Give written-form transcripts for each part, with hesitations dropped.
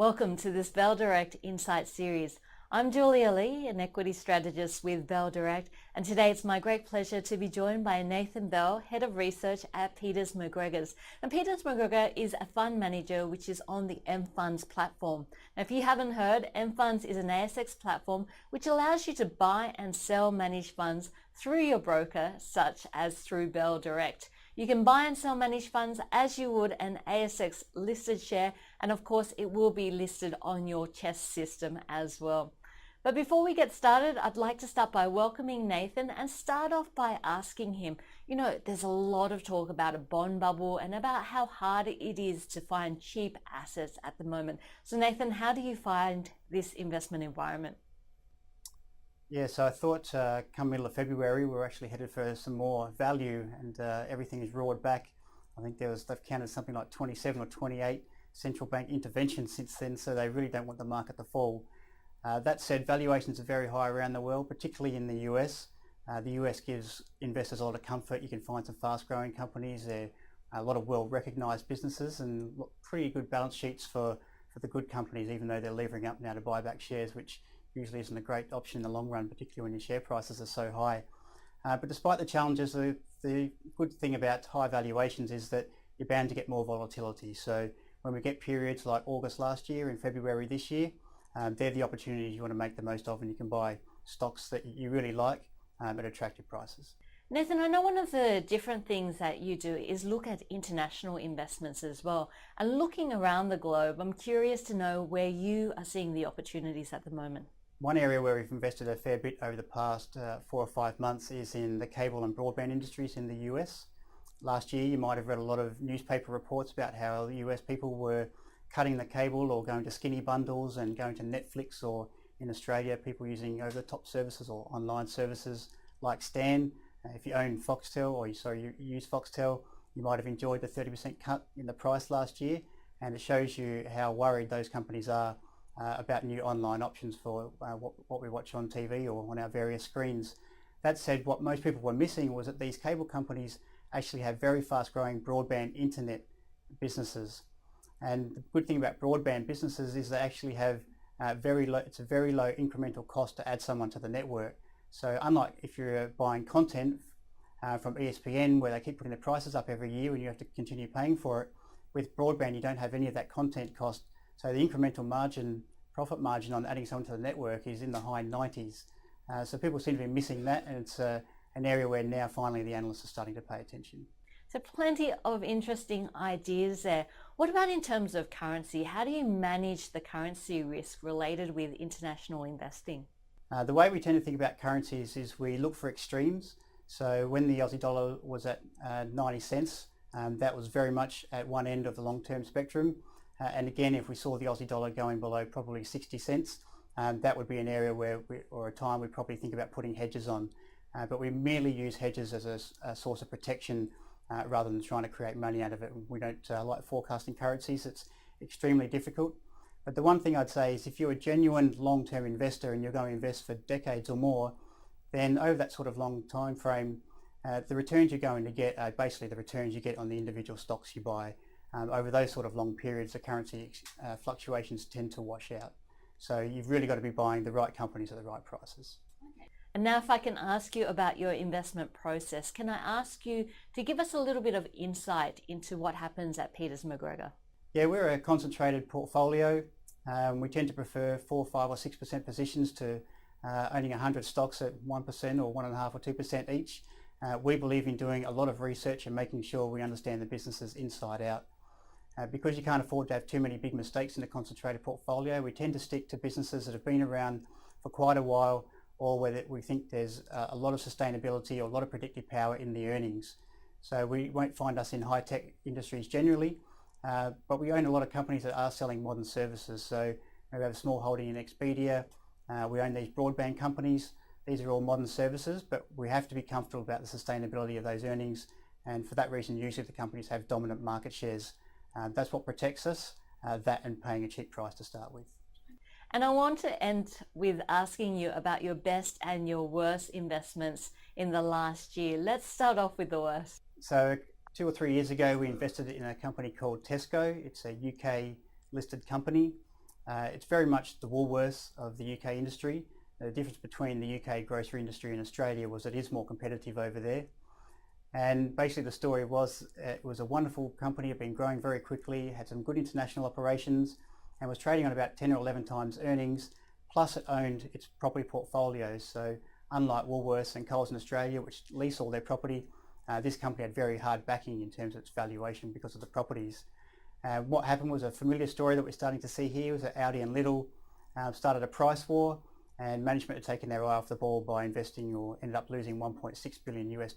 Welcome to this Bell Direct Insight series. I'm Julia Lee, an equity strategist with Bell Direct, and today it's my great pleasure to be joined by Nathan Bell, Head of Research at Peters MacGregor. And Peters MacGregor is a fund manager which is on the mFund platform. Now, if you haven't heard, mFund is an ASX platform which allows you to buy and sell managed funds through your broker, such as through Bell Direct. You can buy and sell managed funds as you would an ASX listed share, and of course it will be listed on your CHESS system as well. But before we get started, I'd like to start by welcoming Nathan and start off by asking him, there's a lot of talk about a bond bubble and about how hard it is to find cheap assets at the moment. So Nathan, how do you find this investment environment? Yeah, so I thought come middle of February, we were actually headed for some more value, and everything is roared back. I think they've counted something like 27 or 28 central bank interventions since then, so they really don't want the market to fall. That said, valuations are very high around the world, particularly in the US. The US gives investors a lot of comfort. You can find some fast growing companies. There are a lot of well recognised businesses and pretty good balance sheets for the good companies, even though they're levering up now to buy back shares, which usually isn't a great option in the long run, particularly when your share prices are so high. But despite the challenges, the good thing about high valuations is that you're bound to get more volatility. So when we get periods like August last year and February this year, they're the opportunities you want to make the most of, and you can buy stocks that you really like at attractive prices. Nathan, I know one of the different things that you do is look at international investments as well. And looking around the globe, I'm curious to know where you are seeing the opportunities at the moment. One area where we've invested a fair bit over the past 4 or 5 months is in the cable and broadband industries in the US. Last year, you might have read a lot of newspaper reports about how the US people were cutting the cable or going to skinny bundles and going to Netflix, or in Australia, people using over-the-top services or online services like Stan. If you own Foxtel, or you use Foxtel, you might have enjoyed the 30% cut in the price last year, and it shows you how worried those companies are about new online options for what we watch on TV or on our various screens. That said, what most people were missing was that these cable companies actually have very fast growing broadband internet businesses. And the good thing about broadband businesses is they actually have it's a very low incremental cost to add someone to the network. So unlike if you're buying content from ESPN, where they keep putting the prices up every year and you have to continue paying for it, with broadband you don't have any of that content cost. So the incremental profit margin on adding someone to the network is in the high 90s. So people seem to be missing that, and it's an area where now finally the analysts are starting to pay attention. So plenty of interesting ideas there. What about in terms of currency? How do you manage the currency risk related with international investing? The way we tend to think about currencies is we look for extremes. So when the Aussie dollar was at 90 cents, that was very much at one end of the long-term spectrum. And again, if we saw the Aussie dollar going below probably 60 cents, that would be an area or a time we'd probably think about putting hedges on. But we merely use hedges as a source of protection rather than trying to create money out of it. We don't like forecasting currencies. It's extremely difficult. But the one thing I'd say is if you're a genuine long-term investor and you're going to invest for decades or more, then over that sort of long time frame, the returns you're going to get are basically the returns you get on the individual stocks you buy. Over those sort of long periods, the currency fluctuations tend to wash out. So you've really got to be buying the right companies at the right prices. Okay. And now if I can ask you about your investment process, can I ask you to give us a little bit of insight into what happens at Peters MacGregor? Yeah, we're a concentrated portfolio. We tend to prefer 4, 5 or 6% positions to owning 100 stocks at 1% or 1.5 or 2% each. We believe in doing a lot of research and making sure we understand the businesses inside out. Because you can't afford to have too many big mistakes in a concentrated portfolio, we tend to stick to businesses that have been around for quite a while, or where we think there's a lot of sustainability or a lot of predictive power in the earnings. So we won't find us in high-tech industries generally, but we own a lot of companies that are selling modern services. So we have a small holding in Expedia. We own these broadband companies. These are all modern services, but we have to be comfortable about the sustainability of those earnings. And for that reason, usually the companies have dominant market shares. That's what protects us, that and paying a cheap price to start with. And I want to end with asking you about your best and your worst investments in the last year. Let's start off with the worst. So 2 or 3 years ago, we invested in a company called Tesco. It's a UK listed company. It's very much the Woolworths of the UK industry. The difference between the UK grocery industry and Australia was it is more competitive over there. And basically the story was it was a wonderful company, had been growing very quickly, had some good international operations, and was trading on about 10 or 11 times earnings, plus it owned its property portfolios. So unlike Woolworths and Coles in Australia, which lease all their property, this company had very hard backing in terms of its valuation because of the properties. What happened was a familiar story that we're starting to see here was that Audi and Lidl started a price war, and management had taken their eye off the ball by investing or ended up losing $1.6 billion US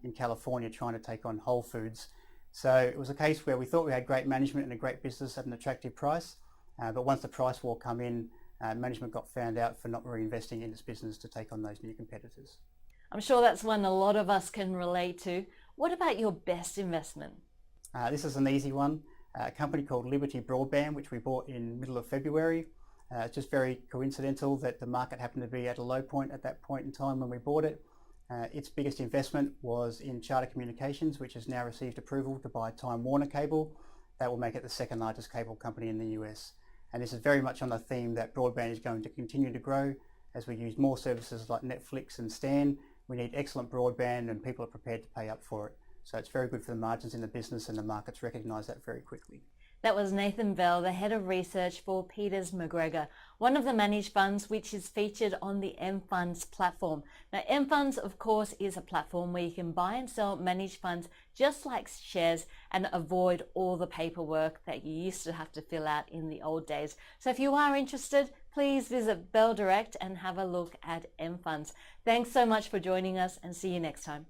in California trying to take on Whole Foods. So it was a case where we thought we had great management and a great business at an attractive price, but once the price war come in, management got found out for not reinvesting in its business to take on those new competitors. I'm sure that's one a lot of us can relate to. What about your best investment? This is an easy one. A company called Liberty Broadband, which we bought in middle of February. It's just very coincidental that the market happened to be at a low point at that point in time when we bought it. Its biggest investment was in Charter Communications, which has now received approval to buy Time Warner Cable. That will make it the second largest cable company in the US. And this is very much on the theme that broadband is going to continue to grow as we use more services like Netflix and Stan. We need excellent broadband and people are prepared to pay up for it. So it's very good for the margins in the business and the markets recognise that very quickly. That was Nathan Bell, the Head of Research for Peters MacGregor, one of the managed funds which is featured on the mFund's platform. Now mFunds, of course, is a platform where you can buy and sell managed funds just like shares and avoid all the paperwork that you used to have to fill out in the old days. So if you are interested, please visit Bell Direct and have a look at mFunds. Thanks so much for joining us and see you next time.